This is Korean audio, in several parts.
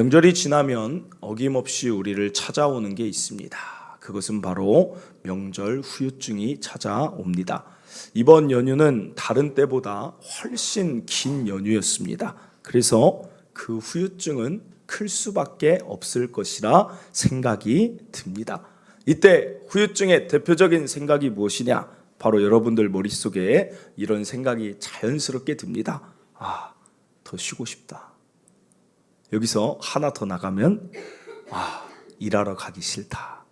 명절이 지나면 어김없이 우리를 찾아오는 게 있습니다. 그것은 바로 명절 후유증이 찾아옵니다. 이번 연휴는 다른 때보다 훨씬 긴 연휴였습니다. 그래서 그 후유증은 클 수밖에 없을 것이라 생각이 듭니다. 이때 후유증의 대표적인 생각이 무엇이냐? 바로 여러분들 머릿속에 이런 생각이 자연스럽게 듭니다. 더 쉬고 싶다. 여기서 하나 더 나가면 일하러 가기 싫다.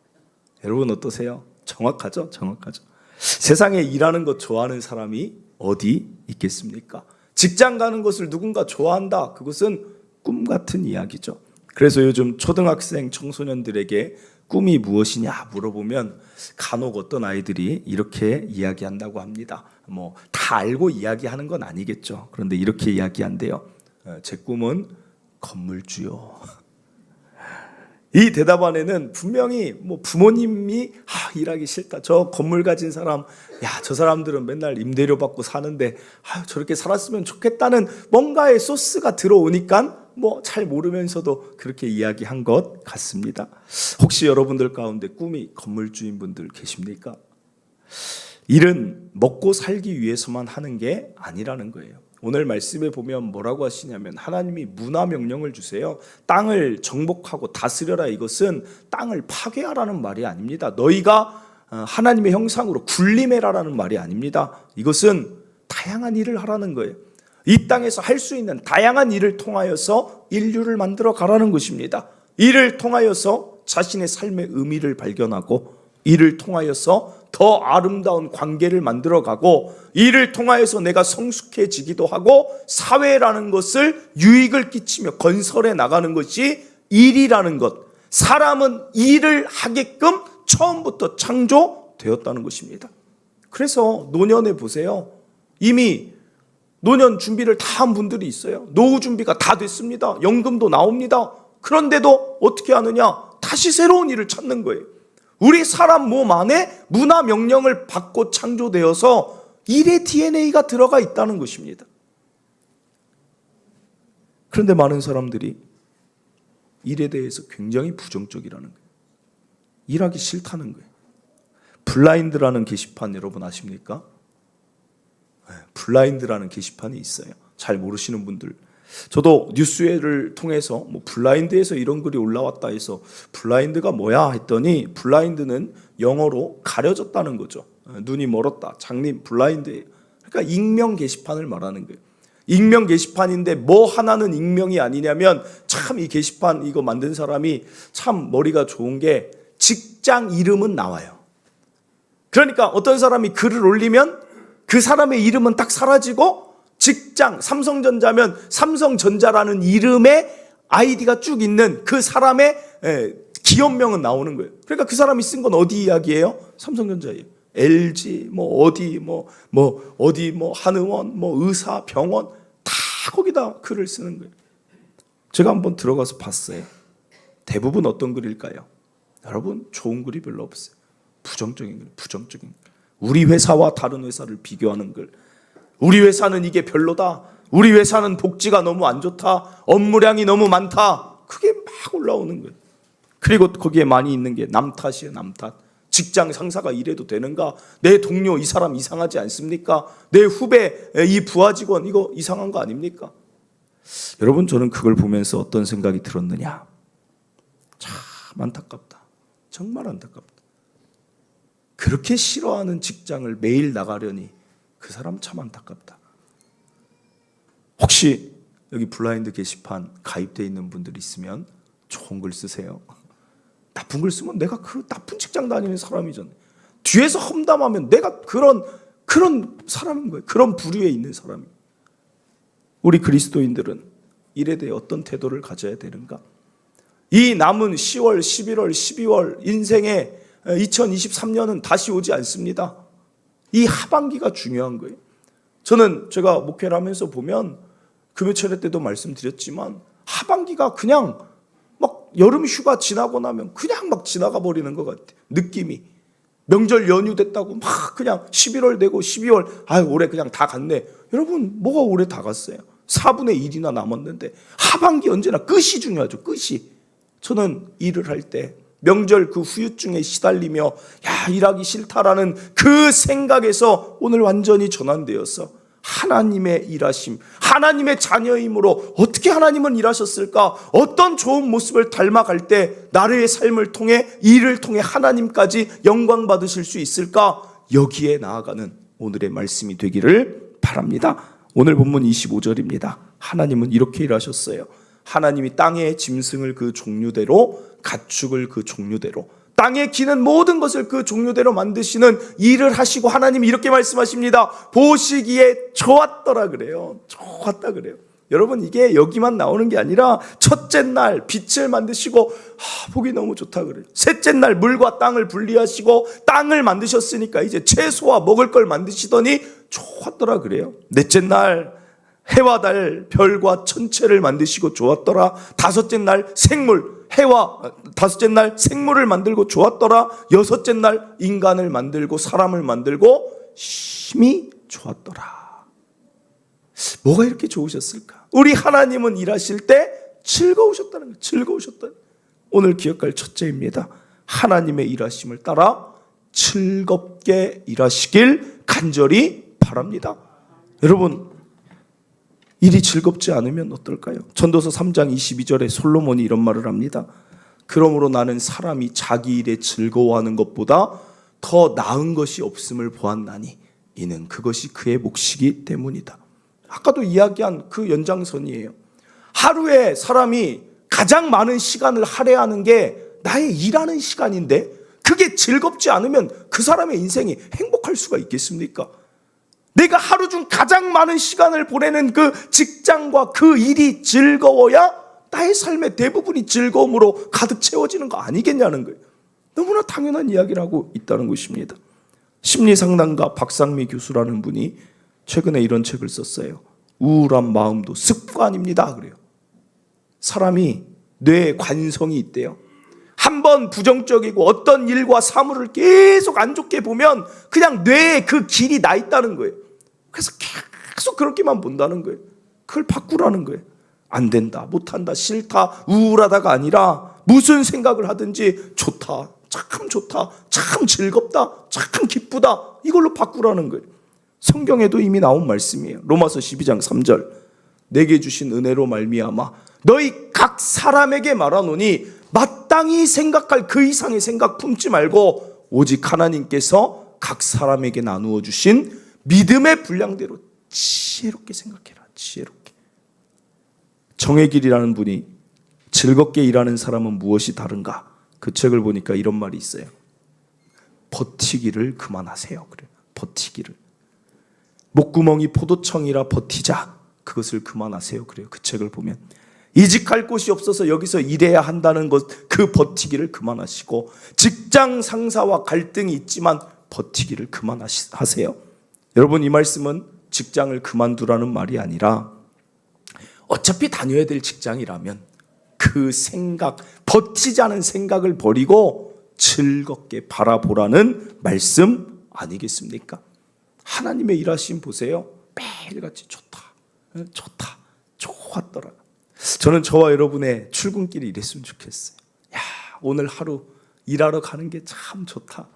여러분 어떠세요? 정확하죠? 정확하죠. 세상에 일하는 것 좋아하는 사람이 어디 있겠습니까? 직장 가는 것을 누군가 좋아한다. 그것은 꿈 같은 이야기죠. 그래서 요즘 초등학생 청소년들에게 꿈이 무엇이냐 물어보면 간혹 어떤 아이들이 이렇게 이야기한다고 합니다. 다 알고 이야기하는 건 아니겠죠. 그런데 이렇게 이야기한대요. 제 꿈은 건물주요. 이 대답 안에는 분명히 부모님이 일하기 싫다. 저 건물 가진 사람, 저 사람들은 맨날 임대료 받고 사는데 저렇게 살았으면 좋겠다는 뭔가의 소스가 들어오니까 잘 모르면서도 그렇게 이야기한 것 같습니다. 혹시 여러분들 가운데 꿈이 건물주인 분들 계십니까? 일은 먹고 살기 위해서만 하는 게 아니라는 거예요. 오늘 말씀에 보면 뭐라고 하시냐면 하나님이 문화 명령을 주세요. 땅을 정복하고 다스려라. 이것은 땅을 파괴하라는 말이 아닙니다. 너희가 하나님의 형상으로 군림해라라는 말이 아닙니다. 이것은 다양한 일을 하라는 거예요. 이 땅에서 할 수 있는 다양한 일을 통하여서 인류를 만들어 가라는 것입니다. 이를 통하여서 자신의 삶의 의미를 발견하고 이를 통하여서 더 아름다운 관계를 만들어가고 이를 통하여서 내가 성숙해지기도 하고 사회라는 것을 유익을 끼치며 건설해 나가는 것이 일이라는 것. 사람은 일을 하게끔 처음부터 창조되었다는 것입니다. 그래서 노년에 보세요. 이미 노년 준비를 다 한 분들이 있어요. 노후 준비가 다 됐습니다. 연금도 나옵니다. 그런데도 어떻게 하느냐? 다시 새로운 일을 찾는 거예요. 우리 사람 몸 안에 문화 명령을 받고 창조되어서 일의 DNA가 들어가 있다는 것입니다. 그런데 많은 사람들이 일에 대해서 굉장히 부정적이라는 거예요. 일하기 싫다는 거예요. 블라인드라는 게시판 여러분 아십니까? 블라인드라는 게시판이 있어요. 잘 모르시는 분들. 저도 뉴스를 통해서 블라인드에서 이런 글이 올라왔다 해서 블라인드가 뭐야 했더니 블라인드는 영어로 가려졌다는 거죠. 눈이 멀었다. 장님 블라인드예요. 그러니까 익명 게시판을 말하는 거예요. 익명 게시판인데 뭐 하나는 익명이 아니냐면 참 이 게시판 이거 만든 사람이 참 머리가 좋은 게 직장 이름은 나와요. 그러니까 어떤 사람이 글을 올리면 그 사람의 이름은 딱 사라지고 직장, 삼성전자면 삼성전자라는 이름의 아이디가 쭉 있는 그 사람의 기업명은 나오는 거예요. 그러니까 그 사람이 쓴 건 어디 이야기예요? 삼성전자예요. LG, 어디, 한의원, 의사, 병원 다 거기다 글을 쓰는 거예요. 제가 한번 들어가서 봤어요. 대부분 어떤 글일까요? 여러분 좋은 글이 별로 없어요. 부정적인 글, 부정적인 글. 우리 회사와 다른 회사를 비교하는 글. 우리 회사는 이게 별로다. 우리 회사는 복지가 너무 안 좋다. 업무량이 너무 많다. 그게 막 올라오는 거예요. 그리고 거기에 많이 있는 게 남 탓이에요. 남 탓. 직장 상사가 이래도 되는가? 내 동료 이 사람 이상하지 않습니까? 내 후배 이 부하 직원 이거 이상한 거 아닙니까? 여러분 저는 그걸 보면서 어떤 생각이 들었느냐? 참 안타깝다. 정말 안타깝다. 그렇게 싫어하는 직장을 매일 나가려니 그 사람 참 안타깝다. 혹시 여기 블라인드 게시판 가입되어 있는 분들 있으면 좋은 글 쓰세요. 나쁜 글 쓰면 내가 그 나쁜 직장 다니는 사람이잖아요. 뒤에서 험담하면 내가 그런 사람인 거예요. 그런 부류에 있는 사람이. 우리 그리스도인들은 일에 대해 어떤 태도를 가져야 되는가? 이 남은 10월, 11월, 12월 인생의 2023년은 다시 오지 않습니다. 이 하반기가 중요한 거예요. 저는 제가 목회를 하면서 보면 금요철회 때도 말씀드렸지만 하반기가 그냥 막 여름 휴가 지나고 나면 그냥 막 지나가 버리는 것 같아요. 느낌이. 명절 연휴 됐다고 막 그냥 11월 되고 12월 올해 그냥 다 갔네. 여러분 뭐가 올해 다 갔어요? 4분의 1이나 남았는데 하반기 언제나 끝이 중요하죠. 끝이. 저는 일을 할 때 명절 그 후유증에 시달리며 야 일하기 싫다라는 그 생각에서 오늘 완전히 전환되어서 하나님의 일하심, 하나님의 자녀임으로 어떻게 하나님은 일하셨을까? 어떤 좋은 모습을 닮아갈 때 나의 삶을 통해 일을 통해 하나님까지 영광 받으실 수 있을까? 여기에 나아가는 오늘의 말씀이 되기를 바랍니다. 오늘 본문 25절입니다. 하나님은 이렇게 일하셨어요. 하나님이 땅의 짐승을 그 종류대로, 가축을 그 종류대로, 땅에 기는 모든 것을 그 종류대로 만드시는 일을 하시고 하나님이 이렇게 말씀하십니다. 보시기에 좋았더라 그래요. 좋았다 그래요. 여러분 이게 여기만 나오는 게 아니라 첫째 날 빛을 만드시고 보기 너무 좋다 그래요. 셋째 날 물과 땅을 분리하시고 땅을 만드셨으니까 이제 채소와 먹을 걸 만드시더니 좋았더라 그래요. 넷째 날 해와 달 별과 천체를 만드시고 좋았더라. 다섯째 날 생물 해와 다섯째 날 생물을 만들고 좋았더라. 여섯째 날 인간을 만들고 사람을 만들고 심히 좋았더라. 뭐가 이렇게 좋으셨을까? 우리 하나님은 일하실 때 즐거우셨다는 거예요. 즐거우셨다는 거예요. 오늘 기억할 첫째입니다. 하나님의 일하심을 따라 즐겁게 일하시길 간절히 바랍니다. 여러분 일이 즐겁지 않으면 어떨까요? 전도서 3장 22절에 솔로몬이 이런 말을 합니다. 그러므로 나는 사람이 자기 일에 즐거워하는 것보다 더 나은 것이 없음을 보았나니 이는 그것이 그의 몫이기 때문이다. 아까도 이야기한 그 연장선이에요. 하루에 사람이 가장 많은 시간을 할애하는 게 나의 일하는 시간인데 그게 즐겁지 않으면 그 사람의 인생이 행복할 수가 있겠습니까? 내가 하루 중 가장 많은 시간을 보내는 그 직장과 그 일이 즐거워야 나의 삶의 대부분이 즐거움으로 가득 채워지는 거 아니겠냐는 거예요. 너무나 당연한 이야기를 하고 있다는 것입니다. 심리상담가 박상미 교수라는 분이 최근에 이런 책을 썼어요. 우울한 마음도 습관입니다 그래요. 사람이 뇌에 관성이 있대요. 한번 부정적이고 어떤 일과 사물을 계속 안 좋게 보면 그냥 뇌에 그 길이 나 있다는 거예요. 그래서 계속 그렇게만 본다는 거예요. 그걸 바꾸라는 거예요. 안 된다, 못한다, 싫다, 우울하다가 아니라 무슨 생각을 하든지 좋다, 참 좋다, 참 즐겁다, 참 기쁘다, 이걸로 바꾸라는 거예요. 성경에도 이미 나온 말씀이에요. 로마서 12장 3절 내게 주신 은혜로 말미암아 너희 각 사람에게 말하노니 마땅히 생각할 그 이상의 생각 품지 말고 오직 하나님께서 각 사람에게 나누어 주신 믿음의 분량대로 지혜롭게 생각해라. 지혜롭게. 정혜길이라는 분이 즐겁게 일하는 사람은 무엇이 다른가? 그 책을 보니까 이런 말이 있어요. 버티기를 그만하세요. 그래요. 버티기를. 목구멍이 포도청이라 버티자. 그것을 그만하세요. 그래요. 그 책을 보면. 이직할 곳이 없어서 여기서 일해야 한다는 것, 그 버티기를 그만하시고 직장 상사와 갈등이 있지만 버티기를 그만하세요. 여러분 이 말씀은 직장을 그만두라는 말이 아니라 어차피 다녀야 될 직장이라면 그 생각, 버티자는 생각을 버리고 즐겁게 바라보라는 말씀 아니겠습니까? 하나님의 일하심 보세요. 매일같이 좋다, 좋다, 좋았더라. 저는 저와 여러분의 출근길이 이랬으면 좋겠어요. 야, 오늘 하루 일하러 가는 게 참 좋다.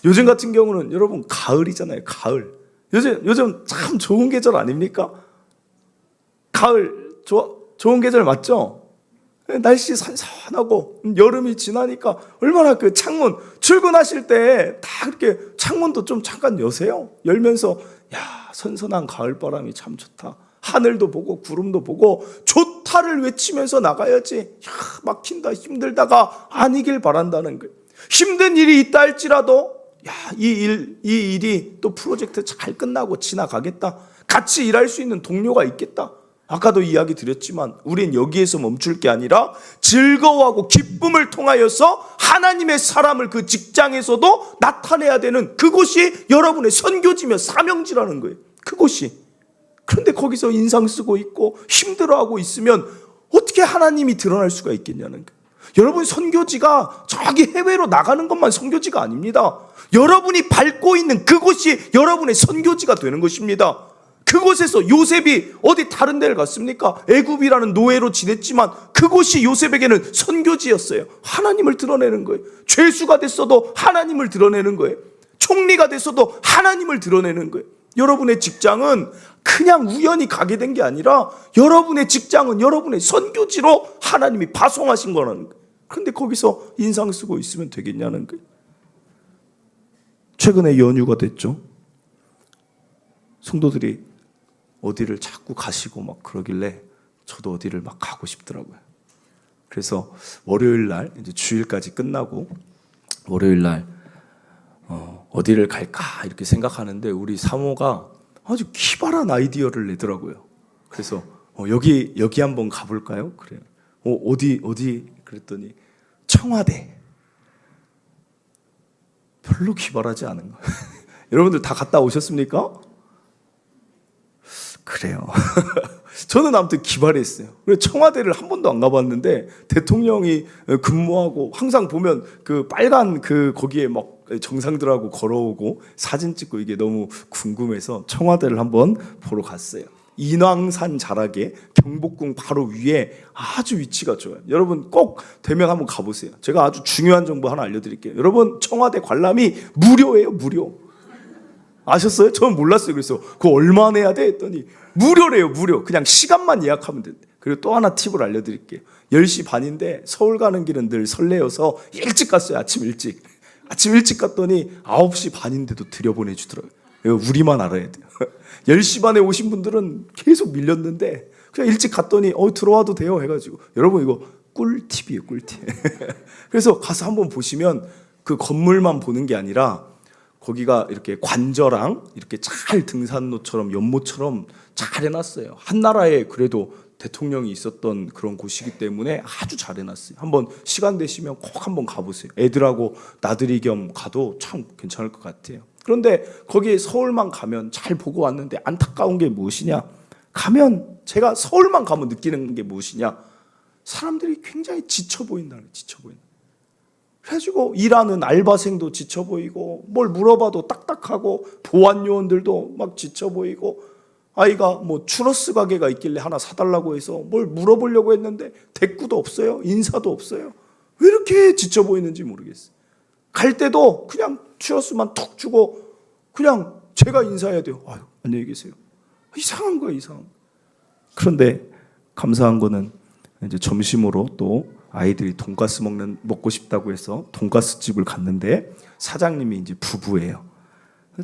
요즘 같은 경우는 여러분 가을이잖아요. 가을. 요즘 참 좋은 계절 아닙니까? 가을 좋은 계절 맞죠? 날씨 선선하고 여름이 지나니까 얼마나 그 창문 출근하실 때 다 그렇게 창문도 좀 잠깐 여세요. 열면서 야, 선선한 가을 바람이 참 좋다. 하늘도 보고 구름도 보고 좋다를 외치면서 나가야지. 야, 막힌다 힘들다가 아니길 바란다는 거예요. 힘든 일이 있다 할지라도 야, 이 일이 또 프로젝트 잘 끝나고 지나가겠다. 같이 일할 수 있는 동료가 있겠다. 아까도 이야기 드렸지만 우린 여기에서 멈출 게 아니라 즐거워하고 기쁨을 통하여서 하나님의 사람을 그 직장에서도 나타내야 되는 그곳이 여러분의 선교지며 사명지라는 거예요. 그곳이. 그런데 거기서 인상 쓰고 있고 힘들어하고 있으면 어떻게 하나님이 드러날 수가 있겠냐는 거예요. 여러분 선교지가 저기 해외로 나가는 것만 선교지가 아닙니다. 여러분이 밟고 있는 그곳이 여러분의 선교지가 되는 것입니다. 그곳에서 요셉이 어디 다른 데를 갔습니까? 애굽이라는 노예로 지냈지만 그곳이 요셉에게는 선교지였어요. 하나님을 드러내는 거예요. 죄수가 됐어도 하나님을 드러내는 거예요. 총리가 됐어도 하나님을 드러내는 거예요. 여러분의 직장은 그냥 우연히 가게 된 게 아니라 여러분의 직장은 여러분의 선교지로 하나님이 파송하신 거라는 거예요. 그런데 거기서 인상 쓰고 있으면 되겠냐는 거예요. 최근에 연휴가 됐죠. 성도들이 어디를 자꾸 가시고 막 그러길래 저도 어디를 막 가고 싶더라고요. 그래서 월요일 날 이제 주일까지 끝나고 월요일 날 어디를 갈까 이렇게 생각하는데 우리 사모가 아주 기발한 아이디어를 내더라고요. 그래서 여기 한번 가볼까요? 그래요. 어디 그랬더니 청와대. 별로 기발하지 않은 거예요. 여러분들 다 갔다 오셨습니까? 그래요. 저는 아무튼 기발했어요. 그래서 청와대를 한 번도 안 가봤는데 대통령이 근무하고 항상 보면 그 빨간 거기에 막 정상들하고 걸어오고 사진 찍고 이게 너무 궁금해서 청와대를 한번 보러 갔어요. 인왕산 자락에 경복궁 바로 위에 아주 위치가 좋아요. 여러분 꼭 되면 한번 가보세요. 제가 아주 중요한 정보 하나 알려드릴게요. 여러분 청와대 관람이 무료예요. 무료. 아셨어요? 저는 몰랐어요. 그래서 그거 얼마 내야 돼? 했더니 무료래요. 무료. 그냥 시간만 예약하면 된대. 그리고 또 하나 팁을 알려드릴게요. 10시 반인데 서울 가는 길은 늘 설레어서 일찍 갔어요. 아침 일찍 갔더니 9시 반인데도 들여보내주더라고요. 이거 우리만 알아야 돼요. 10시 반에 오신 분들은 계속 밀렸는데 그냥 일찍 갔더니 들어와도 돼요 해가지고 여러분 이거 꿀팁이에요. 꿀팁. 그래서 가서 한번 보시면 그 건물만 보는 게 아니라 거기가 이렇게 관저랑 이렇게 잘 등산로처럼 연못처럼 잘 해놨어요. 한나라에 그래도 대통령이 있었던 그런 곳이기 때문에 아주 잘 해놨어요. 한번 시간 되시면 꼭 한번 가보세요. 애들하고 나들이 겸 가도 참 괜찮을 것 같아요. 그런데 거기 서울만 가면 잘 보고 왔는데 안타까운 게 무엇이냐? 가면 제가 서울만 가면 느끼는 게 무엇이냐? 사람들이 굉장히 지쳐 보인다는 거예요. 지쳐 보인다. 그래가지고 일하는 알바생도 지쳐 보이고 뭘 물어봐도 딱딱하고 보안 요원들도 막 지쳐 보이고 아이가 뭐 추러스 가게가 있길래 하나 사달라고 해서 뭘 물어보려고 했는데 대꾸도 없어요. 인사도 없어요. 왜 이렇게 지쳐 보이는지 모르겠어요. 갈 때도 그냥 추러스만 툭 주고 그냥 제가 인사해야 돼요. 아유, 안녕히 계세요. 이상한 거예요. 이상한. 그런데 감사한 거는 이제 점심으로 또 아이들이 돈가스 먹고 싶다고 해서 돈가스 집을 갔는데 사장님이 이제 부부예요.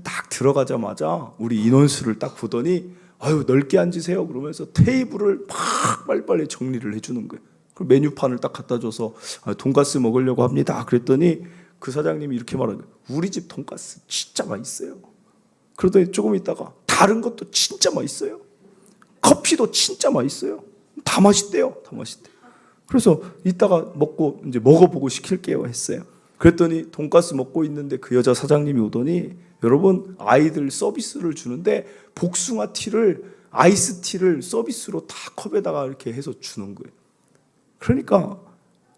딱 들어가자마자 우리 인원수를 딱 보더니 아유 넓게 앉으세요 그러면서 테이블을 막 빨리빨리 정리를 해주는 거예요. 그 메뉴판을 딱 갖다 줘서 돈가스 먹으려고 합니다. 그랬더니 그 사장님이 이렇게 말하는 거예요. 우리 집 돈가스 진짜 맛있어요. 그러더니 조금 있다가 다른 것도 진짜 맛있어요. 커피도 진짜 맛있어요. 다 맛있대요. 다 맛있대요. 그래서 이따가 먹고 이제 먹어보고 시킬게요 했어요. 그랬더니 돈가스 먹고 있는데 그 여자 사장님이 오더니 여러분 아이들 서비스를 주는데 복숭아 티를 아이스티를 서비스로 다 컵에다가 이렇게 해서 주는 거예요. 그러니까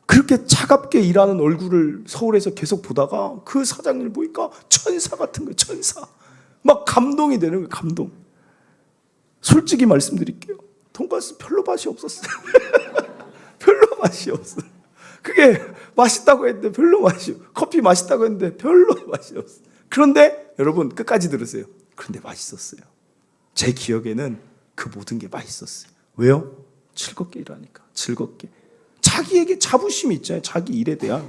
그렇게 차갑게 일하는 얼굴을 서울에서 계속 보다가 그 사장님을 보니까 천사 같은 거예요. 천사. 막 감동이 되는 거예요. 감동. 솔직히 말씀드릴게요. 돈가스 별로 맛이 없었어요. 별로 맛이 없어요. 그게 맛있다고 했는데 별로 맛이 없어요. 커피 맛있다고 했는데 별로 맛이 없어요. 그런데 여러분 끝까지 들으세요. 그런데 맛있었어요. 제 기억에는 그 모든 게 맛있었어요. 왜요? 즐겁게 일하니까. 즐겁게. 자기에게 자부심이 있잖아요. 자기 일에 대한.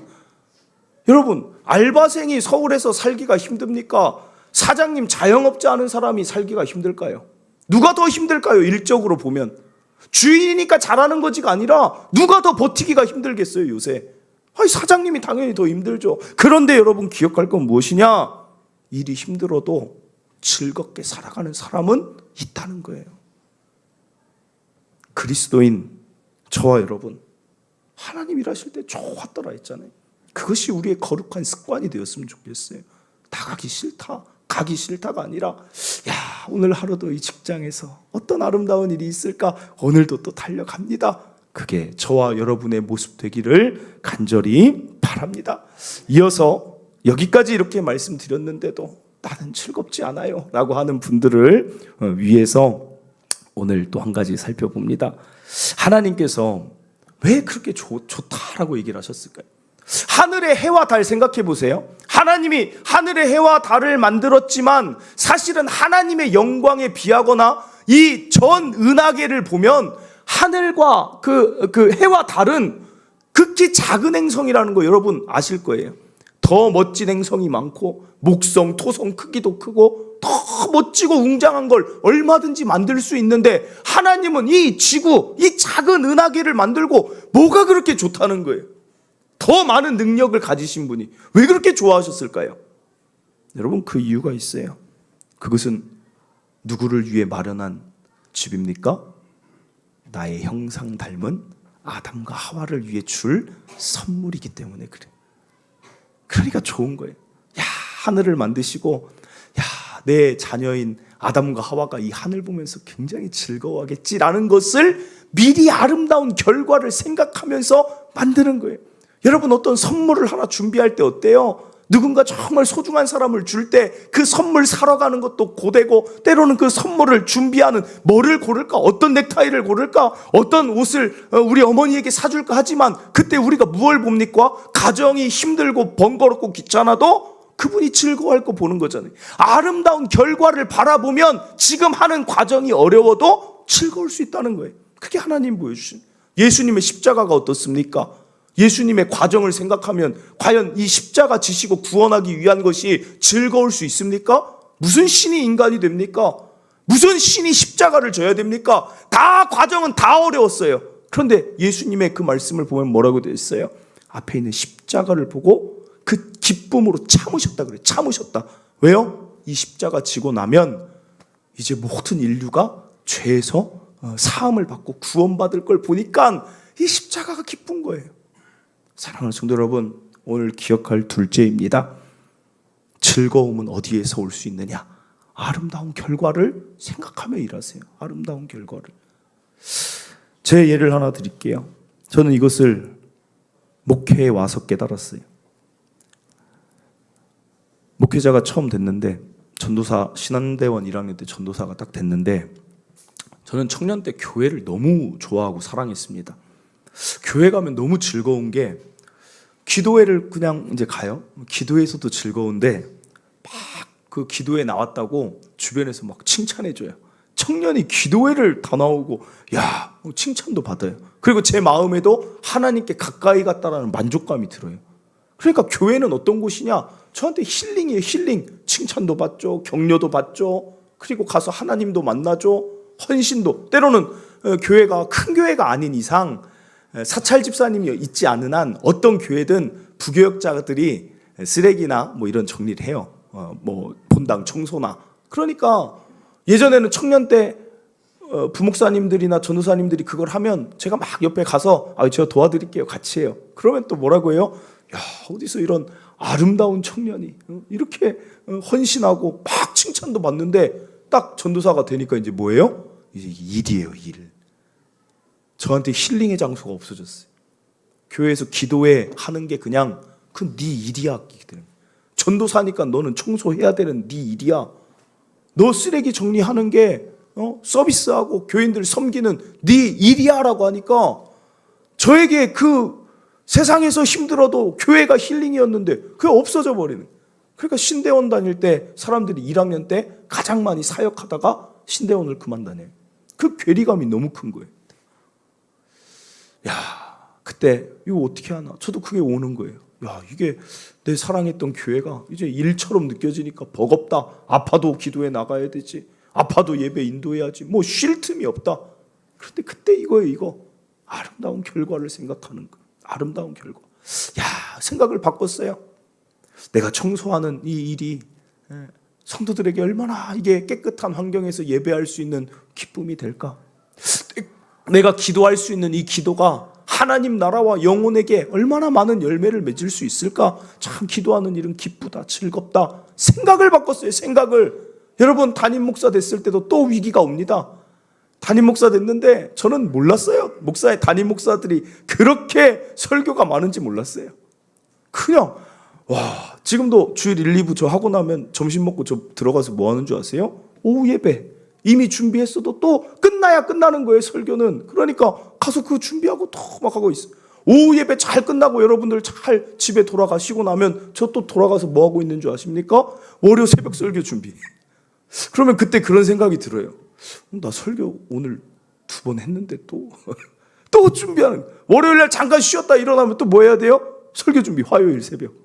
여러분 알바생이 서울에서 살기가 힘듭니까? 사장님 자영업자 하는 사람이 살기가 힘들까요? 누가 더 힘들까요? 일적으로 보면. 주인이니까 잘하는 거지가 아니라 누가 더 버티기가 힘들겠어요 요새. 사장님이 당연히 더 힘들죠. 그런데 여러분 기억할 건 무엇이냐? 일이 힘들어도 즐겁게 살아가는 사람은 있다는 거예요. 그리스도인 저와 여러분 하나님 일하실 때 좋았더라 했잖아요. 그것이 우리의 거룩한 습관이 되었으면 좋겠어요. 나가기 싫다 가기 싫다가 아니라 야 오늘 하루도 이 직장에서 어떤 아름다운 일이 있을까? 오늘도 또 달려갑니다. 그게 저와 여러분의 모습 되기를 간절히 바랍니다. 이어서 여기까지 이렇게 말씀드렸는데도 나는 즐겁지 않아요 라고 하는 분들을 위해서 오늘 또 한 가지 살펴봅니다. 하나님께서 왜 그렇게 좋다라고 얘기를 하셨을까요? 하늘의 해와 달 생각해 보세요. 하나님이 하늘의 해와 달을 만들었지만 사실은 하나님의 영광에 비하거나 이 전 은하계를 보면 하늘과 그 해와 달은 극히 작은 행성이라는 거 여러분 아실 거예요. 더 멋진 행성이 많고 목성, 토성 크기도 크고 더 멋지고 웅장한 걸 얼마든지 만들 수 있는데 하나님은 이 지구, 이 작은 은하계를 만들고 뭐가 그렇게 좋다는 거예요? 더 많은 능력을 가지신 분이 왜 그렇게 좋아하셨을까요? 여러분 그 이유가 있어요. 그것은 누구를 위해 마련한 집입니까? 나의 형상 닮은 아담과 하와를 위해 줄 선물이기 때문에 그래. 그러니까 좋은 거예요. 야, 하늘을 만드시고 야, 내 자녀인 아담과 하와가 이 하늘 보면서 굉장히 즐거워하겠지라는 것을 미리 아름다운 결과를 생각하면서 만드는 거예요. 여러분 어떤 선물을 하나 준비할 때 어때요? 누군가 정말 소중한 사람을 줄 때 그 선물 사러 가는 것도 고되고 때로는 그 선물을 준비하는 뭐를 고를까? 어떤 넥타이를 고를까? 어떤 옷을 우리 어머니에게 사줄까? 하지만 그때 우리가 무엇을 봅니까? 가정이 힘들고 번거롭고 귀찮아도 그분이 즐거워할 거 보는 거잖아요. 아름다운 결과를 바라보면 지금 하는 과정이 어려워도 즐거울 수 있다는 거예요. 그게 하나님 보여주신 예수님의 십자가가 어떻습니까? 예수님의 과정을 생각하면 과연 이 십자가 지시고 구원하기 위한 것이 즐거울 수 있습니까? 무슨 신이 인간이 됩니까? 무슨 신이 십자가를 져야 됩니까? 다 과정은 다 어려웠어요. 그런데 예수님의 그 말씀을 보면 뭐라고 되어 있어요? 앞에 있는 십자가를 보고 그 기쁨으로 참으셨다 그래요. 참으셨다. 왜요? 이 십자가 지고 나면 이제 모든 인류가 죄에서 사함을 받고 구원받을 걸 보니까 이 십자가가 기쁜 거예요. 사랑하는 성도 여러분, 오늘 기억할 둘째입니다. 즐거움은 어디에서 올 수 있느냐? 아름다운 결과를 생각하며 일하세요. 아름다운 결과를. 제 예를 하나 드릴게요. 저는 이것을 목회에 와서 깨달았어요. 목회자가 처음 됐는데 전도사 신한대원 1학년 때 전도사가 딱 됐는데 저는 청년 때 교회를 너무 좋아하고 사랑했습니다. 교회 가면 너무 즐거운 게 기도회를 그냥 이제 가요. 기도회에서도 즐거운데 막 그 기도회 나왔다고 주변에서 막 칭찬해줘요. 청년이 기도회를 다 나오고 야 칭찬도 받아요. 그리고 제 마음에도 하나님께 가까이 갔다라는 만족감이 들어요. 그러니까 교회는 어떤 곳이냐? 저한테 힐링이에요. 힐링. 칭찬도 받죠. 격려도 받죠. 그리고 가서 하나님도 만나죠. 헌신도. 때로는 교회가 큰 교회가 아닌 이상 사찰 집사님이 있지 않은 한 어떤 교회든 부교역자들이 쓰레기나 뭐 이런 정리를 해요. 뭐 본당 청소나. 그러니까 예전에는 청년 때 부목사님들이나 전도사님들이 그걸 하면 제가 막 옆에 가서 제가 도와드릴게요. 같이 해요. 그러면 또 뭐라고 해요? 야, 어디서 이런 아름다운 청년이 이렇게 헌신하고 막 칭찬도 받는데 딱 전도사가 되니까 이제 뭐예요? 이제 일이에요, 일. 저한테 힐링의 장소가 없어졌어요. 교회에서 기도회 하는 게 그냥 그 네 일이야. 전도사니까 너는 청소해야 되는 네 일이야. 너 쓰레기 정리하는 게 서비스하고 교인들 섬기는 네 일이야라고 하니까 저에게 그 세상에서 힘들어도 교회가 힐링이었는데 그게 없어져 버리는. 그러니까 신대원 다닐 때 사람들이 1학년 때 가장 많이 사역하다가 신대원을 그만 다녀요. 그 괴리감이 너무 큰 거예요. 야, 그때 이거 어떻게 하나? 저도 그게 오는 거예요. 야, 이게 내 사랑했던 교회가 이제 일처럼 느껴지니까 버겁다. 아파도 기도에 나가야 되지. 아파도 예배 인도해야지. 뭐 쉴 틈이 없다. 그런데 그때 이거예요, 이거. 아름다운 결과를 생각하는 거예요. 아름다운 결과. 야, 생각을 바꿨어요. 내가 청소하는 이 일이 성도들에게 얼마나 이게 깨끗한 환경에서 예배할 수 있는 기쁨이 될까? 내가 기도할 수 있는 이 기도가 하나님 나라와 영혼에게 얼마나 많은 열매를 맺을 수 있을까? 참 기도하는 일은 기쁘다, 즐겁다. 생각을 바꿨어요, 생각을. 여러분 담임 목사 됐을 때도 또 위기가 옵니다. 담임 목사 됐는데 저는 몰랐어요. 담임 목사들이 그렇게 설교가 많은지 몰랐어요. 그냥 와, 지금도 주일 1, 2부 저 하고 나면 점심 먹고 저 들어가서 뭐 하는 줄 아세요? 오후 예배. 이미 준비했어도 또 끝나야 끝나는 거예요, 설교는. 그러니까 가서 그거 준비하고 또 막 하고 있어요. 오후 예배 잘 끝나고 여러분들 잘 집에 돌아가시고 나면 저 또 돌아가서 뭐 하고 있는 줄 아십니까? 월요 새벽 설교 준비. 그러면 그때 그런 생각이 들어요. 나 설교 오늘 2번 했는데 또 준비하는. 월요일 날 잠깐 쉬었다 일어나면 또 뭐 해야 돼요? 설교 준비. 화요일 새벽.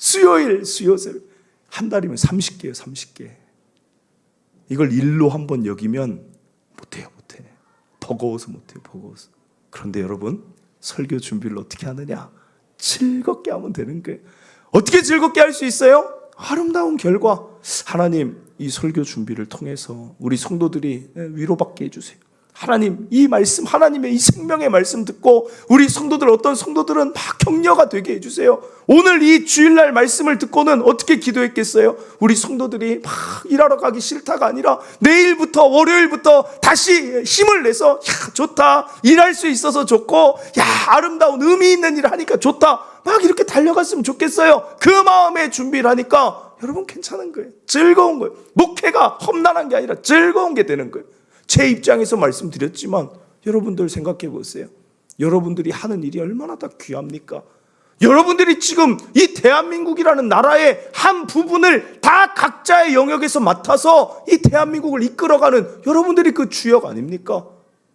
수요 새벽. 한 달이면 30개예요, 30개. 이걸 일로 한번 여기면 못해요. 버거워서 못해요, 버거워서. 그런데 여러분, 설교 준비를 어떻게 하느냐? 즐겁게 하면 되는 거예요. 어떻게 즐겁게 할 수 있어요? 아름다운 결과. 하나님, 이 설교 준비를 통해서 우리 성도들이 위로받게 해주세요. 하나님, 이 말씀, 하나님의 이 생명의 말씀 듣고 우리 성도들, 어떤 성도들은 막 격려가 되게 해주세요. 오늘 이 주일날 말씀을 듣고는 어떻게 기도했겠어요? 우리 성도들이 막 일하러 가기 싫다가 아니라 내일부터, 월요일부터 다시 힘을 내서, 야, 좋다. 일할 수 있어서 좋고, 야, 아름다운 의미 있는 일을 하니까 좋다. 막 이렇게 달려갔으면 좋겠어요. 그 마음에 준비를 하니까 여러분 괜찮은 거예요. 즐거운 거예요. 목회가 험난한 게 아니라 즐거운 게 되는 거예요. 제 입장에서 말씀드렸지만 여러분들 생각해 보세요. 여러분들이 하는 일이 얼마나 다 귀합니까? 여러분들이 지금 이 대한민국이라는 나라의 한 부분을 다 각자의 영역에서 맡아서 이 대한민국을 이끌어가는 여러분들이 그 주역 아닙니까?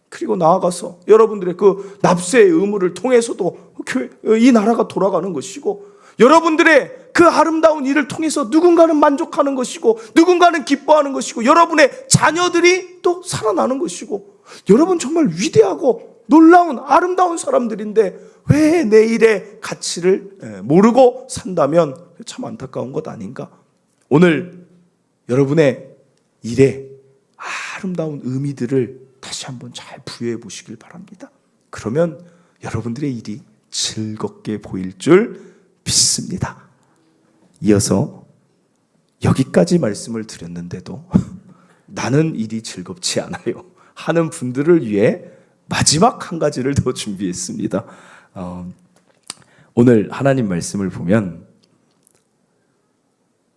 그리고 나아가서 여러분들의 그 납세의 의무를 통해서도 이 나라가 돌아가는 것이고, 여러분들의 그 아름다운 일을 통해서 누군가는 만족하는 것이고, 누군가는 기뻐하는 것이고, 여러분의 자녀들이 또 살아나는 것이고, 여러분 정말 위대하고 놀라운 아름다운 사람들인데 왜 내일의 가치를 모르고 산다면 참 안타까운 것 아닌가? 오늘 여러분의 일에 아름다운 의미들을 다시 한번 잘 부여해 보시길 바랍니다. 그러면 여러분들의 일이 즐겁게 보일 줄 믿습니다. 이어서 여기까지 말씀을 드렸는데도 나는 일이 즐겁지 않아요 하는 분들을 위해 마지막 한 가지를 더 준비했습니다. 오늘 하나님 말씀을 보면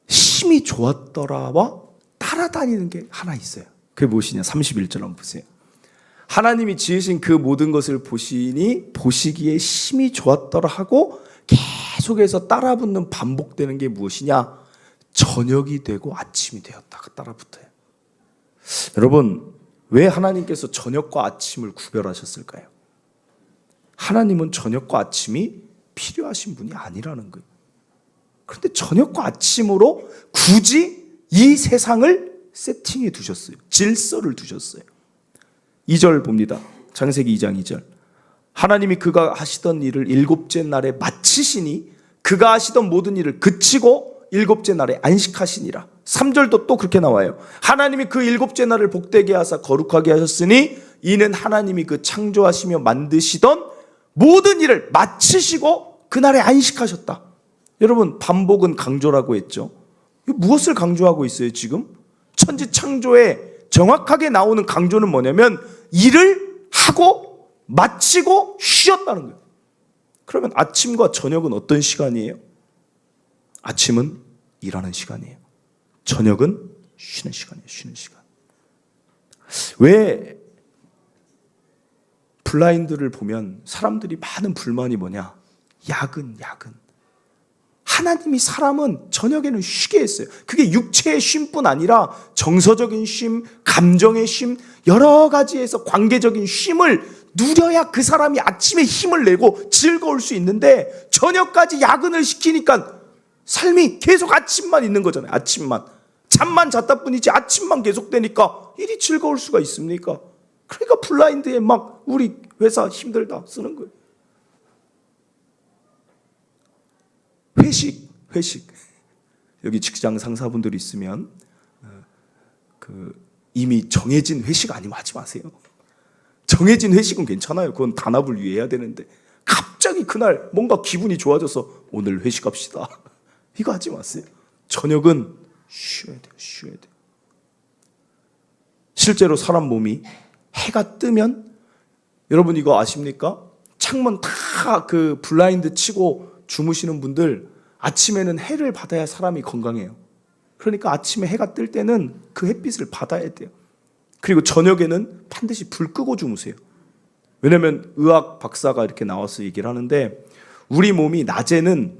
힘이 좋았더라와 따라다니는 게 하나 있어요. 그게 무엇이냐? 31절 한번 보세요. 하나님이 지으신 그 모든 것을 보시니 보시기에 힘이 좋았더라 하고 계속해서 따라붙는, 반복되는 게 무엇이냐? 저녁이 되고 아침이 되었다가 따라붙어요. 여러분, 왜 하나님께서 저녁과 아침을 구별하셨을까요? 하나님은 저녁과 아침이 필요하신 분이 아니라는 거예요. 그런데 저녁과 아침으로 굳이 이 세상을 세팅해 두셨어요. 질서를 두셨어요. 2절 봅니다. 창세기 2장 2절. 하나님이 그가 하시던 일을 일곱째 날에 마치시니 그가 하시던 모든 일을 그치고 일곱째 날에 안식하시니라. 3절도 또 그렇게 나와요. 하나님이 그 일곱째 날을 복되게 하사 거룩하게 하셨으니 이는 하나님이 그 창조하시며 만드시던 모든 일을 마치시고 그날에 안식하셨다. 여러분, 반복은 강조라고 했죠. 무엇을 강조하고 있어요 지금? 천지 창조에 정확하게 나오는 강조는 뭐냐면 일을 하고 마치고 쉬었다는 거예요. 그러면 아침과 저녁은 어떤 시간이에요? 아침은 일하는 시간이에요. 저녁은 쉬는 시간이에요. 쉬는 시간. 왜 블라인드를 보면 사람들이 많은 불만이 뭐냐? 야근. 하나님이 사람은 저녁에는 쉬게 했어요. 그게 육체의 쉼뿐 아니라 정서적인 쉼, 감정의 쉼, 여러 가지에서 관계적인 쉼을 누려야 그 사람이 아침에 힘을 내고 즐거울 수 있는데, 저녁까지 야근을 시키니까 삶이 계속 아침만 있는 거잖아요. 아침만. 잠만 잤다 뿐이지 아침만 계속되니까 일이 즐거울 수가 있습니까? 그러니까 블라인드에 막 우리 회사 힘들다 쓰는 거예요. 회식. 여기 직장 상사분들이 있으면 이미 정해진 회식 아니면 하지 마세요. 정해진 회식은 괜찮아요. 그건 단합을 위해 해야 되는데 갑자기 그날 뭔가 기분이 좋아져서 오늘 회식합시다. 이거 하지 마세요. 저녁은 쉬어야 돼요. 실제로 사람 몸이 해가 뜨면, 여러분 이거 아십니까? 창문 다 그 블라인드 치고 주무시는 분들 아침에는 해를 받아야 사람이 건강해요. 그러니까 아침에 해가 뜰 때는 그 햇빛을 받아야 돼요. 그리고 저녁에는 반드시 불 끄고 주무세요. 왜냐하면 의학 박사가 이렇게 나와서 얘기를 하는데 우리 몸이 낮에는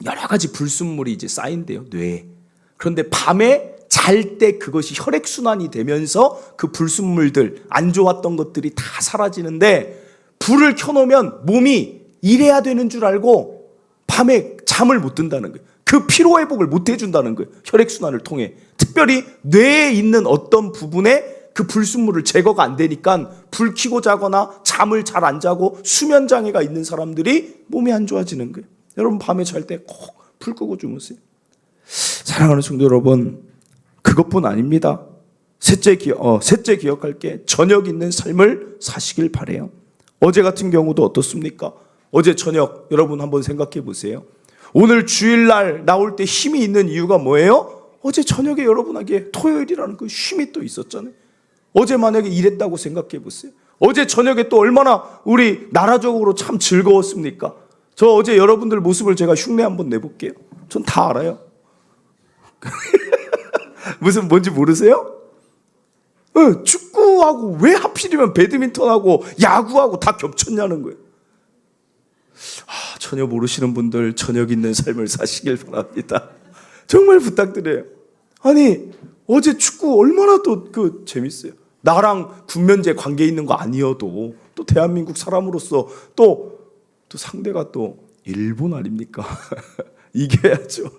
여러 가지 불순물이 이제 쌓인대요, 뇌에. 그런데 밤에 잘 때 그것이 혈액순환이 되면서 그 불순물들, 안 좋았던 것들이 다 사라지는데 불을 켜놓으면 몸이 일해야 되는 줄 알고 밤에 잠을 못 든다는 거예요. 그 피로회복을 못 해준다는 거예요. 혈액순환을 통해. 특별히 뇌에 있는 어떤 부분에 그 불순물을 제거가 안 되니까 불 켜고 자거나 잠을 잘 안 자고 수면 장애가 있는 사람들이 몸이 안 좋아지는 거예요. 여러분 밤에 잘 때 꼭 불 끄고 주무세요. 사랑하는 성도 여러분, 그것뿐 아닙니다. 셋째 기억할 게 저녁 있는 삶을 사시길 바래요. 어제 같은 경우도 어떻습니까? 어제 저녁 여러분 한번 생각해 보세요. 오늘 주일날 나올 때 힘이 있는 이유가 뭐예요? 어제 저녁에 여러분에게 토요일이라는 그 쉼이 또 있었잖아요. 어제 만약에 일했다고 생각해 보세요. 어제 저녁에 또 얼마나 우리 나라적으로 참 즐거웠습니까? 저 어제 여러분들 모습을 제가 흉내 한번 내볼게요. 전 다 알아요. 무슨 뭔지 모르세요? 축구하고 왜 하필이면 배드민턴하고 야구하고 다 겹쳤냐는 거예요. 전혀 모르시는 분들 저녁 있는 삶을 사시길 바랍니다. 정말 부탁드려요. 아니 어제 축구 얼마나 또 재밌어요. 나랑 군면제 관계 있는 거 아니어도 또 대한민국 사람으로서 또 상대가 또 일본 아닙니까? 이겨야죠.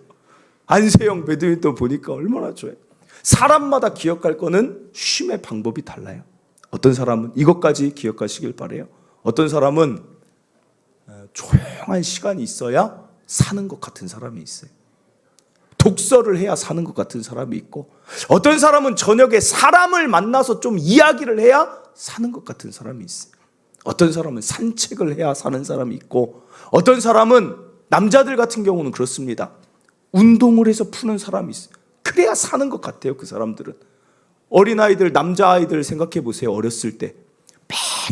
안세영 배드민턴 보니까 얼마나 좋아요. 사람마다 기억할 거는 쉼의 방법이 달라요. 어떤 사람은 이것까지 기억하시길 바래요. 어떤 사람은 조용한 시간이 있어야 사는 것 같은 사람이 있어요. 독서를 해야 사는 것 같은 사람이 있고, 어떤 사람은 저녁에 사람을 만나서 좀 이야기를 해야 사는 것 같은 사람이 있어요. 어떤 사람은 산책을 해야 사는 사람이 있고, 어떤 사람은 남자들 같은 경우는 그렇습니다. 운동을 해서 푸는 사람이 있어요. 그래야 사는 것 같아요. 그 사람들은. 어린아이들, 남자아이들 생각해 보세요. 어렸을 때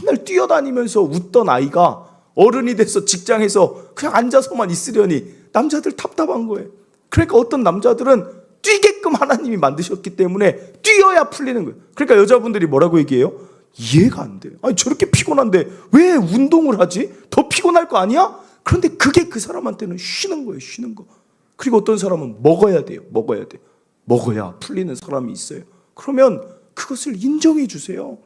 맨날 뛰어다니면서 웃던 아이가 어른이 돼서 직장에서 그냥 앉아서만 있으려니 남자들 답답한 거예요. 그러니까 어떤 남자들은 뛰게끔 하나님이 만드셨기 때문에 뛰어야 풀리는 거예요. 그러니까 여자분들이 뭐라고 얘기해요? 이해가 안 돼요. 아니 저렇게 피곤한데 왜 운동을 하지? 더 피곤할 거 아니야? 그런데 그게 그 사람한테는 쉬는 거예요. 쉬는 거. 그리고 어떤 사람은 먹어야 돼요. 먹어야 돼요. 먹어야 풀리는 사람이 있어요. 그러면 그것을 인정해 주세요.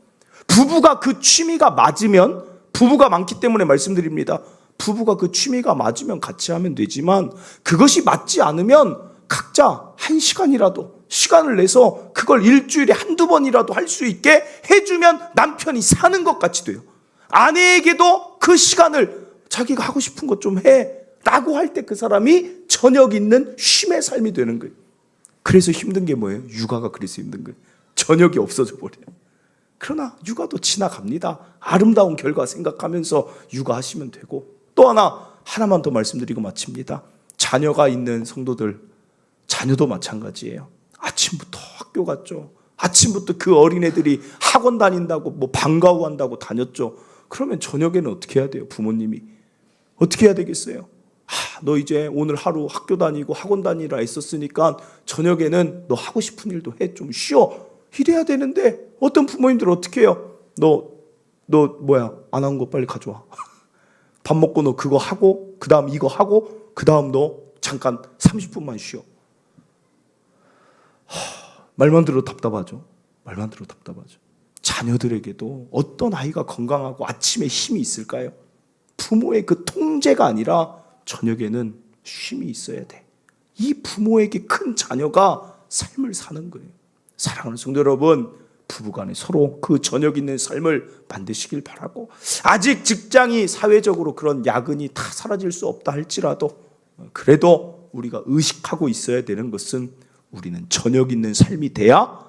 부부가 그 취미가 맞으면, 부부가 많기 때문에 말씀드립니다. 부부가 그 취미가 맞으면 같이 하면 되지만 그것이 맞지 않으면 각자 1시간이라도 시간을 내서 그걸 일주일에 한두 번이라도 할 수 있게 해주면 남편이 사는 것 같이 돼요. 아내에게도 그 시간을 자기가 하고 싶은 것 좀 해 라고 할 때 그 사람이 저녁 있는 쉼의 삶이 되는 거예요. 그래서 힘든 게 뭐예요? 육아가 그래서 힘든 거예요. 저녁이 없어져 버려요. 그러나 육아도 지나갑니다. 아름다운 결과 생각하면서 육아하시면 되고, 또 하나만 더 말씀드리고 마칩니다. 자녀가 있는 성도들, 자녀도 마찬가지예요. 아침부터 학교 갔죠. 아침부터 그 어린애들이 학원 다닌다고 뭐 방과후 한다고 다녔죠. 그러면 저녁에는 어떻게 해야 돼요? 부모님이 어떻게 해야 되겠어요? 너 이제 오늘 하루 학교 다니고 학원 다니라 했었으니까 저녁에는 너 하고 싶은 일도 해, 좀 쉬어, 이래야 되는데 어떤 부모님들 어떻게 해요? 너 뭐야 안 한 거 빨리 가져와. 밥 먹고 너 그거 하고 그 다음 이거 하고 그 다음 너 잠깐 30분만 쉬어. 말만 들어도 답답하죠. 말만 들어도 답답하죠. 자녀들에게도 어떤 아이가 건강하고 아침에 힘이 있을까요? 부모의 그 통제가 아니라 저녁에는 쉼이 있어야 돼. 이 부모에게 큰 자녀가 삶을 사는 거예요. 사랑하는 성도 여러분, 부부간에 서로 그 저녁 있는 삶을 만드시길 바라고, 아직 직장이 사회적으로 그런 야근이 다 사라질 수 없다 할지라도 그래도 우리가 의식하고 있어야 되는 것은 우리는 저녁 있는 삶이 돼야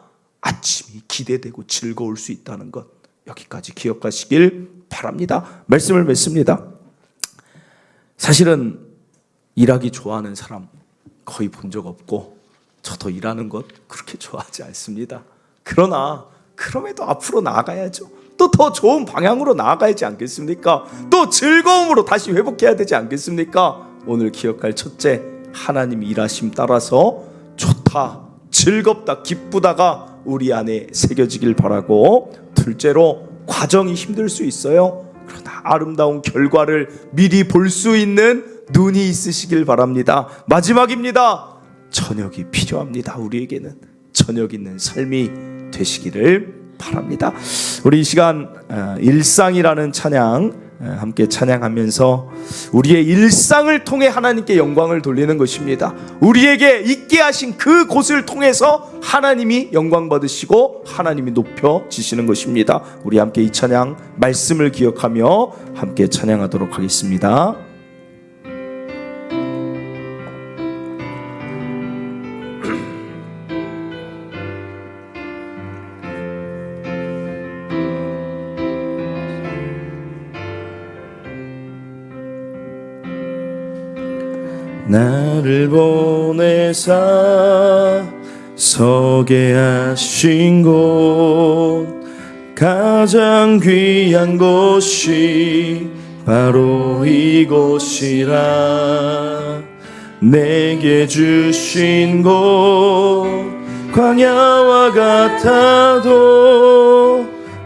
아침이 기대되고 즐거울 수 있다는 것, 여기까지 기억하시길 바랍니다. 말씀을 맺습니다. 사실은 일하기 좋아하는 사람 거의 본 적 없고 저도 일하는 것 그렇게 좋아하지 않습니다. 그러나 그럼에도 앞으로 나아가야죠. 또 더 좋은 방향으로 나아가야지 않겠습니까? 또 즐거움으로 다시 회복해야 되지 않겠습니까? 오늘 기억할 첫째, 하나님 일하심 따라서 좋다, 즐겁다, 기쁘다가 우리 안에 새겨지길 바라고, 둘째로 과정이 힘들 수 있어요. 그러나 아름다운 결과를 미리 볼 수 있는 눈이 있으시길 바랍니다. 마지막입니다. 저녁이 필요합니다. 우리에게는 저녁 있는 삶이 되시기를 바랍니다. 우리 이 시간 일상이라는 찬양 함께 찬양하면서 우리의 일상을 통해 하나님께 영광을 돌리는 것입니다. 우리에게 있게 하신 그 곳을 통해서 하나님이 영광 받으시고 하나님이 높여지시는 것입니다. 우리 함께 이 찬양 말씀을 기억하며 함께 찬양하도록 하겠습니다. 나를 보내사 서게 하신 곳, 가장 귀한 곳이 바로 이곳이라. 내게 주신 곳 광야와 같아도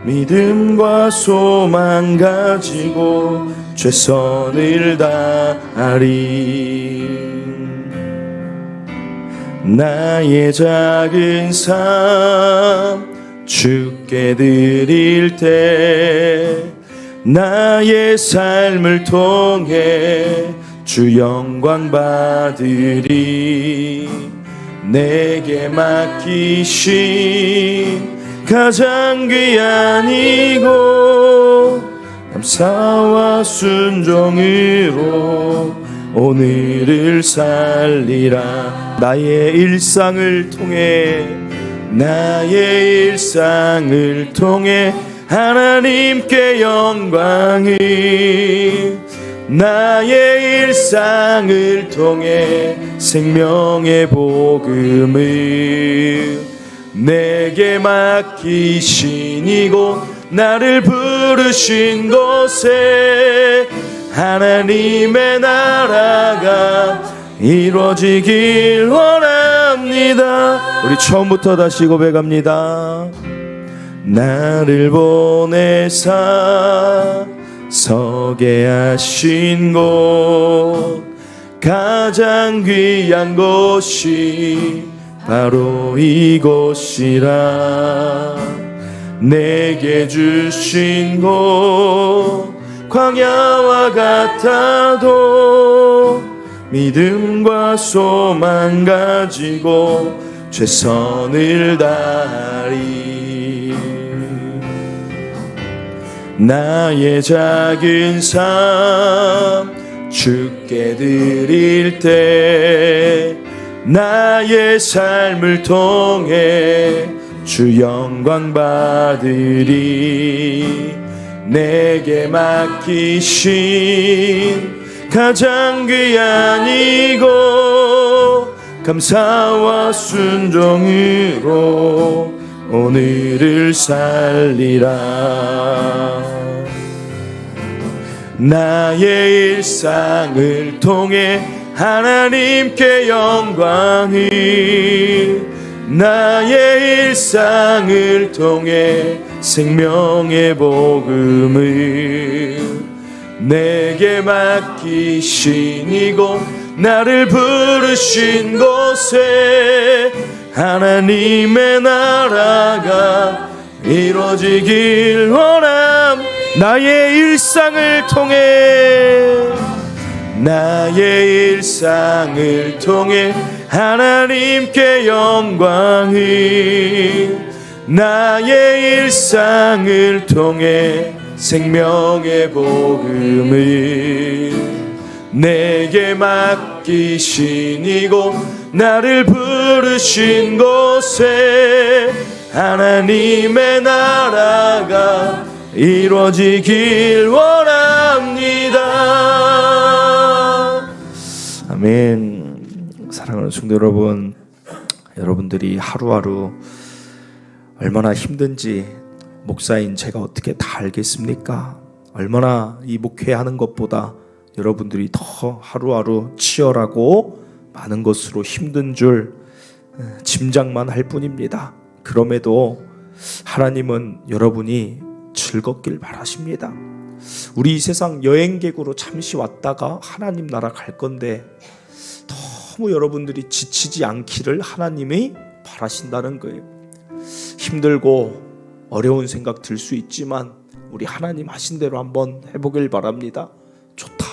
믿음과 소망 가지고 최선을 다하리. 나의 작은 삶 주께 드릴 때 나의 삶을 통해 주 영광 받으리. 내게 맡기신 가장 귀한 이곳 감사와 순종으로 오늘을 살리라. 나의 일상을 통해 하나님께 영광을, 나의 일상을 통해 생명의 복음을 내게 맡기신 이곳, 나를 부르신 곳에 하나님의 나라가 이루어지길 원합니다. 우리 처음부터 다시 고백합니다. 나를 보내사 서게 하신 곳, 가장 귀한 곳이 바로 이곳이라. 내게 주신 곳 광야와 같아도 믿음과 소망 가지고 최선을 다하리. 나의 작은 삶 주께 드릴 때 나의 삶을 통해 주 영광 받으리. 내게 맡기신 가장 귀한 이곳 감사와 순종으로 오늘을 살리라. 나의 일상을 통해 하나님께 영광을, 나의 일상을 통해 생명의 복음을 내게 맡기신 이곳, 나를 부르신 곳에 하나님의 나라가 이루어지길 원함. 나의 일상을 통해 하나님께 영광을, 나의 일상을 통해 생명의 복음을 내게 맡기신 이곳, 나를 부르신 곳에 하나님의 나라가 이루어지길 원합니다. 아멘. 사랑하는 성도 여러분, 여러분들이 하루하루 얼마나 힘든지 목사인 제가 어떻게 다 알겠습니까? 얼마나 이 목회하는 것보다 여러분들이 더 하루하루 치열하고 많은 것으로 힘든 줄 짐작만 할 뿐입니다. 그럼에도 하나님은 여러분이 즐겁길 바라십니다. 우리 이 세상 여행객으로 잠시 왔다가 하나님 나라 갈 건데 너무 여러분들이 지치지 않기를 하나님이 바라신다는 거예요. 힘들고 어려운 생각 들 수 있지만 우리 하나님 하신 대로 한번 해보길 바랍니다. 좋다,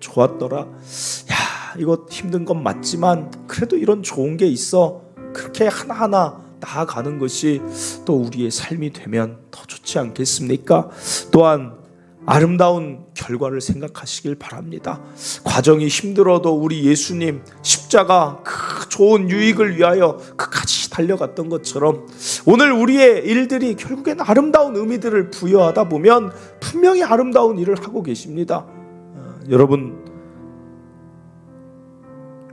좋았더라, 야 이거 힘든 건 맞지만 그래도 이런 좋은 게 있어, 그렇게 하나하나 나아가는 것이 또 우리의 삶이 되면 더 좋지 않겠습니까? 또한 아름다운 결과를 생각하시길 바랍니다. 과정이 힘들어도 우리 예수님 십자가 그 좋은 유익을 위하여 끝까지 달려갔던 것처럼 오늘 우리의 일들이 결국엔 아름다운 의미들을 부여하다 보면 분명히 아름다운 일을 하고 계십니다. 여러분,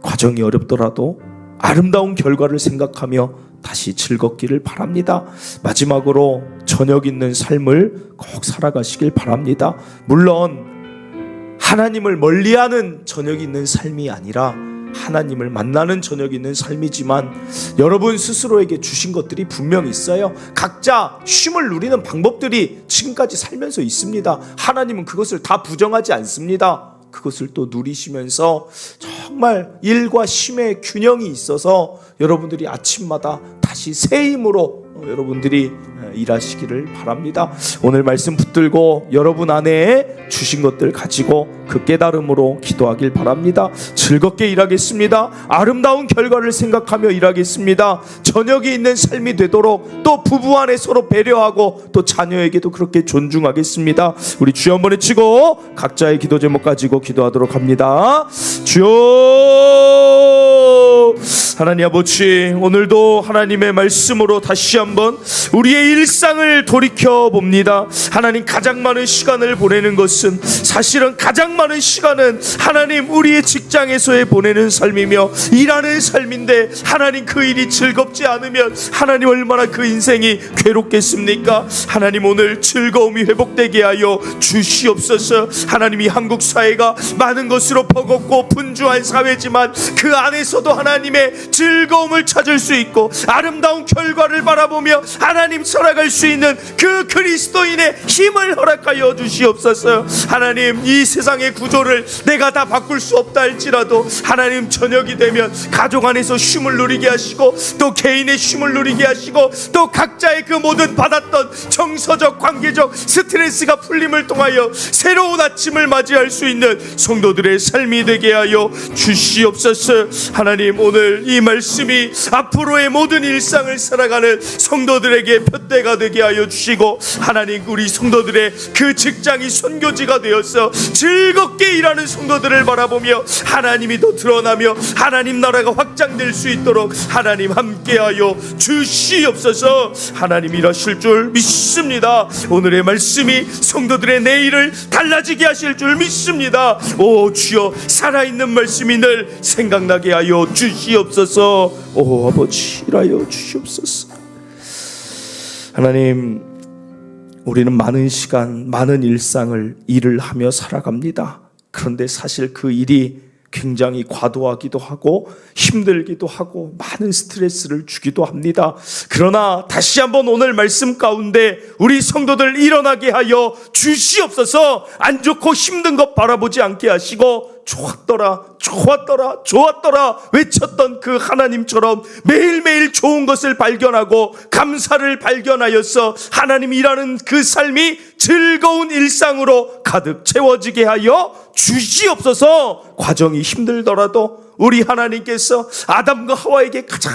과정이 어렵더라도 아름다운 결과를 생각하며 다시 즐겁기를 바랍니다. 마지막으로 저녁 있는 삶을 꼭 살아가시길 바랍니다. 물론 하나님을 멀리하는 저녁 있는 삶이 아니라 하나님을 만나는 저녁 있는 삶이지만 여러분 스스로에게 주신 것들이 분명히 있어요. 각자 쉼을 누리는 방법들이 지금까지 살면서 있습니다. 하나님은 그것을 다 부정하지 않습니다. 그것을 또 누리시면서 정말 일과 쉼의 균형이 있어서 여러분들이 아침마다 다시 새 힘으로 여러분들이 일하시기를 바랍니다. 오늘 말씀 붙들고 여러분 안에 주신 것들 가지고 그 깨달음으로 기도하길 바랍니다. 즐겁게 일하겠습니다. 아름다운 결과를 생각하며 일하겠습니다. 저녁이 있는 삶이 되도록 또 부부 안에 서로 배려하고 또 자녀에게도 그렇게 존중하겠습니다. 우리 주여 한번 외치고 각자의 기도 제목 가지고 기도하도록 합니다. 주여, 하나님 아버지, 오늘도 하나님의 말씀으로 다시 한번 우리의 일상을 돌이켜 봅니다. 하나님, 가장 많은 시간을 보내는 것은 사실은 가장 많은 시간은 하나님 우리의 직장에서의 보내는 삶이며 일하는 삶인데 하나님 그 일이 즐겁지 않으면 하나님 얼마나 그 인생이 괴롭겠습니까? 하나님, 오늘 즐거움이 회복되게 하여 주시옵소서. 하나님, 이 한국 사회가 많은 것으로 버겁고 분주한 사회지만 그 안에서도 하나님의 즐거움을 찾을 수 있고 아름다운 결과를 바라보며 하나님 살아갈 수 있는 그 그리스도인의 힘을 허락하여 주시옵소서. 하나님, 이 세상의 구조를 내가 다 바꿀 수 없다 할지라도 하나님, 저녁이 되면 가족 안에서 쉼을 누리게 하시고 또 개인의 쉼을 누리게 하시고 또 각자의 그 모든 받았던 정서적 관계적 스트레스가 풀림을 통하여 새로운 아침을 맞이할 수 있는 성도들의 삶이 되게 하여 주시옵소서. 하나님, 오늘 이 말씀이 앞으로의 모든 일상을 살아가는 성도들에게 표대가 되게 하여 주시고 하나님, 우리 성도들의 그 직장이 선교지가 되어서 즐겁게 일하는 성도들을 바라보며 하나님이 더 드러나며 하나님 나라가 확장될 수 있도록 하나님 함께하여 주시옵소서. 하나님 일하실 줄 믿습니다. 오늘의 말씀이 성도들의 내일을 달라지게 하실 줄 믿습니다. 오 주여, 살아있는 말씀이 늘 생각나게 하여 주시옵소서. 오 아버지, 일하여 주시옵소서. 하나님, 우리는 많은 시간, 많은 일상을 일을 하며 살아갑니다. 그런데 사실 그 일이 굉장히 과도하기도 하고 힘들기도 하고 많은 스트레스를 주기도 합니다. 그러나 다시 한번 오늘 말씀 가운데 우리 성도들 일어나게 하여 주시옵소서. 안 좋고 힘든 것 바라보지 않게 하시고 좋았더라, 좋았더라, 좋았더라 외쳤던 그 하나님처럼 매일매일 좋은 것을 발견하고 감사를 발견하여서 하나님 일하는 그 삶이 즐거운 일상으로 가득 채워지게 하여 주시옵소서. 과정이 힘들더라도 우리 하나님께서 아담과 하와에게 가장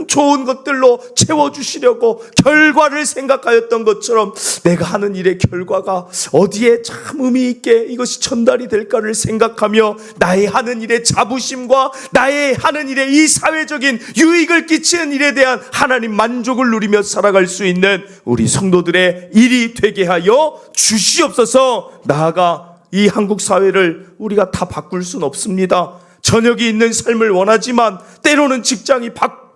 좋은 것들로 채워주시려고 결과를 생각하였던 것처럼 내가 하는 일의 결과가 어디에 참 의미 있게 이것이 전달이 될까를 생각하며 나의 하는 일의 자부심과 나의 하는 일의 이 사회적인 유익을 끼치는 일에 대한 하나님 만족을 누리며 살아갈 수 있는 우리 성도들의 일이 되게 하여 주시옵소서. 나아가 이 한국 사회를 우리가 다 바꿀 수는 없습니다. 저녁이 있는 삶을 원하지만 때로는 직장이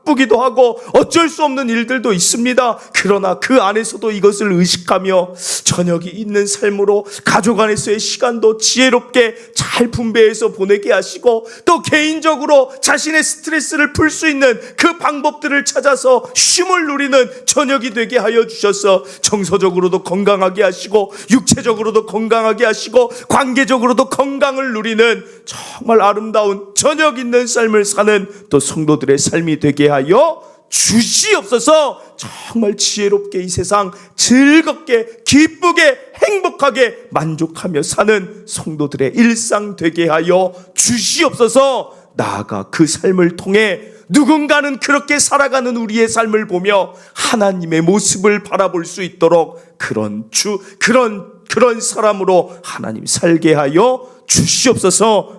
바쁘기도 하고 어쩔 수 없는 일들도 있습니다. 그러나 그 안에서도 이것을 의식하며 저녁이 있는 삶으로 가족 안에서의 시간도 지혜롭게 잘 분배해서 보내게 하시고, 또 개인적으로 자신의 스트레스를 풀 수 있는 그 방법들을 찾아서 쉼을 누리는 저녁이 되게 하여 주셔서 정서적으로도 건강하게 하시고 육체적으로도 건강하게 하시고 관계적으로도 건강을 누리는 정말 아름다운 저녁 있는 삶을 사는 또 성도들의 삶이 되게 하여 주시옵소서. 정말 지혜롭게 이 세상 즐겁게 기쁘게 행복하게 만족하며 사는 성도들의 일상 되게 하여 주시옵소서. 나아가 그 삶을 통해 누군가는 그렇게 살아가는 우리의 삶을 보며 하나님의 모습을 바라볼 수 있도록 그런 사람으로 하나님 살게 하여 주시옵소서.